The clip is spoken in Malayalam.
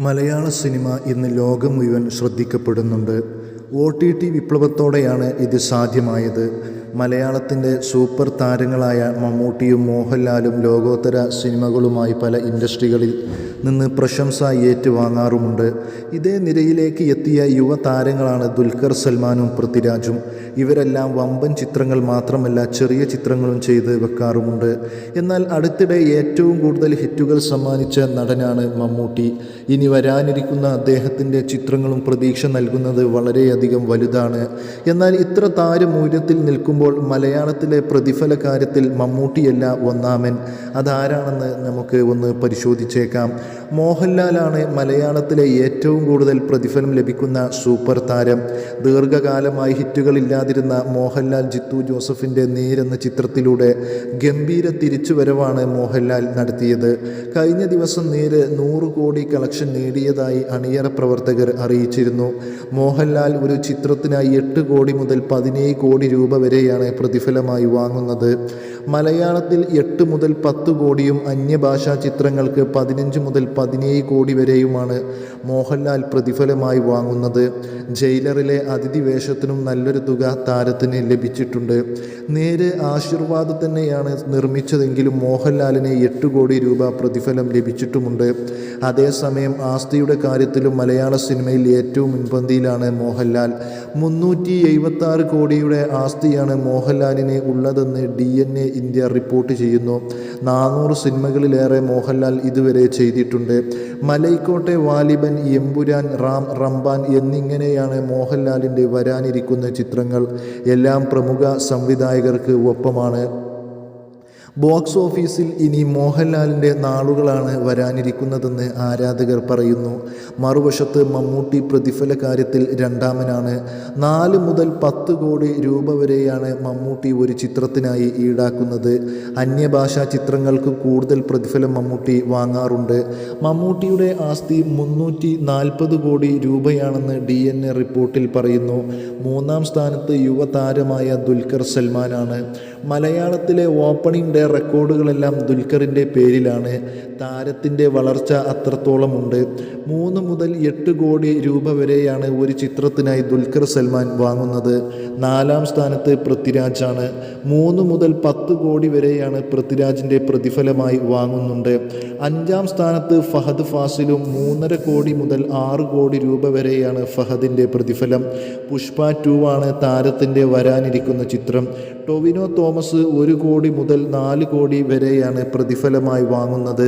മലയാള സിനിമ ഇന്ന് ലോകം മുഴുവൻ ശ്രദ്ധിക്കപ്പെടുന്നുണ്ട്. OTT വിപ്ലവത്തോടെയാണ് ഇത് സാധ്യമായത്. മലയാളത്തിൻ്റെ സൂപ്പർ താരങ്ങളായ മമ്മൂട്ടിയും മോഹൻലാലും ലോകോത്തര സിനിമകളുമായി പല ഇൻഡസ്ട്രികളിൽ നിന്ന് പ്രശംസ ഏറ്റുവാങ്ങാറുമുണ്ട്. ഇതേ നിരയിലേക്ക് എത്തിയ യുവതാരങ്ങളാണ് ദുൽഖർ സൽമാനും പൃഥ്വിരാജും. ഇവരെല്ലാം വമ്പൻ ചിത്രങ്ങൾ മാത്രമല്ല ചെറിയ ചിത്രങ്ങളും ചെയ്ത് വെക്കാറുമുണ്ട്. എന്നാൽ അടുത്തിടെ ഏറ്റവും കൂടുതൽ ഹിറ്റുകൾ സമ്മാനിച്ച നടനാണ് മമ്മൂട്ടി. ഇനി വരാനിരിക്കുന്ന അദ്ദേഹത്തിൻ്റെ ചിത്രങ്ങളും പ്രതീക്ഷ നൽകുന്നത് വളരെയധികം വലുതാണ്. എന്നാൽ ഇത്ര താരമൂല്യത്തിൽ നിൽക്കുമ്പോൾ മലയാളത്തിലെ പ്രതിഫല കാര്യത്തിൽ മമ്മൂട്ടിയല്ല ഒന്നാമൻ. അതാരാണെന്ന് നമുക്ക് ഒന്ന് പരിശോധിച്ചേക്കാം. മോഹൻലാലാണ് മലയാളത്തിലെ ഏറ്റവും കൂടുതൽ പ്രതിഫലം ലഭിക്കുന്ന സൂപ്പർ താരം. ദീർഘകാലമായി ഹിറ്റുകളില്ലാതിരുന്ന മോഹൻലാൽ ജിത്തു ജോസഫിൻ്റെ നേരെന്ന ചിത്രത്തിലൂടെ ഗംഭീര തിരിച്ചുവരവാണ് മോഹൻലാൽ നടത്തിയത്. കഴിഞ്ഞ ദിവസം നേര് 100 കോടി കളക്ഷൻ നേടിയതായി അണിയറ പ്രവർത്തകർ അറിയിച്ചിരുന്നു. മോഹൻലാൽ ഒരു ചിത്രത്തിനായി 8 കോടി മുതൽ 17 കോടി രൂപ വരെയാണ് പ്രതിഫലമായി വാങ്ങുന്നത്. മലയാളത്തിൽ 8 മുതൽ 10 കോടിയും അന്യഭാഷാ ചിത്രങ്ങൾക്ക് 15 മുതൽ 17 കോടി വരെയുമാണ് മോഹൻലാൽ പ്രതിഫലമായി വാങ്ങുന്നത്. ജയിലറിലെ അതിഥി വേഷത്തിനും നല്ലൊരു തുക താരത്തിന് ലഭിച്ചിട്ടുണ്ട്. നേര് ആശീർവാദ് തന്നെയാണ് നിർമ്മിച്ചതെങ്കിലും മോഹൻലാലിന് 8 കോടി രൂപ പ്രതിഫലം ലഭിച്ചിട്ടുമുണ്ട്. അതേസമയം ആസ്തിയുടെ കാര്യത്തിലും മലയാള സിനിമയിൽ ഏറ്റവും മുൻപന്തിയിലാണ് മോഹൻലാൽ. 376 കോടിയുടെ ആസ്തിയാണ് മോഹൻലാലിന് ഉള്ളതെന്ന് DNA ഇന്ത്യ റിപ്പോർട്ട് ചെയ്യുന്നു. 400 സിനിമകളിലേറെ മോഹൻലാൽ ഇതുവരെ ചെയ്തിട്ടുണ്ട്. മലൈക്കോട്ടെ വാലിബൻ, എമ്പുരാൻ, റാം, റംബാൻ എന്നിങ്ങനെയാണ് മോഹൻലാലിൻ്റെ വരാനിരിക്കുന്ന ചിത്രങ്ങൾ. എല്ലാം പ്രമുഖ സംവിധായകർക്ക് ഒപ്പമാണ്. ബോക്സ് ഓഫീസിൽ ഇനി മോഹൻലാലിൻ്റെ നാളുകളാണ് വരാനിരിക്കുന്നതെന്ന് ആരാധകർ പറയുന്നു. മറുവശത്ത് മമ്മൂട്ടി പ്രതിഫല കാര്യത്തിൽ രണ്ടാമനാണ്. 4 മുതൽ 10 കോടി രൂപ വരെയാണ് മമ്മൂട്ടി ഒരു ചിത്രത്തിനായി ഈടാക്കുന്നത്. അന്യഭാഷാ ചിത്രങ്ങൾക്ക് കൂടുതൽ പ്രതിഫലം മമ്മൂട്ടി വാങ്ങാറുണ്ട്. മമ്മൂട്ടിയുടെ ആസ്തി 340 കോടി രൂപയാണെന്ന് DNA റിപ്പോർട്ടിൽ പറയുന്നു. 3-ാം സ്ഥാനത്ത് യുവതാരമായ ദുൽഖർ സൽമാനാണ്. മലയാളത്തിലെ ഓപ്പണിംഗ് ഡേ റെക്കോർഡുകളെല്ലാം ദുൽഖറിൻ്റെ പേരിലാണ്. താരത്തിൻ്റെ വളർച്ച അത്രത്തോളമുണ്ട്. 3 മുതൽ 8 കോടി രൂപ വരെയാണ് ഒരു ചിത്രത്തിനായി ദുൽഖർ സൽമാൻ വാങ്ങുന്നത്. 4-ാം സ്ഥാനത്ത് പൃഥ്വിരാജാണ്. 3 മുതൽ 10 കോടി വരെയാണ് പൃഥ്വിരാജിൻ്റെ പ്രതിഫലമായി വാങ്ങുന്നുണ്ട്. 5-ാം സ്ഥാനത്ത് ഫഹദ് ഫാസിലും 3.5 കോടി മുതൽ 6 കോടി രൂപ വരെയാണ് ഫഹദിൻ്റെ പ്രതിഫലം. പുഷ്പ 2 ആണ് താരത്തിൻ്റെ വരാനിരിക്കുന്ന ചിത്രം. ടൊവിനോ തോമസ് 1 കോടി മുതൽ 4 കോടി വരെയാണ് പ്രതിഫലമായി വാങ്ങുന്നത്.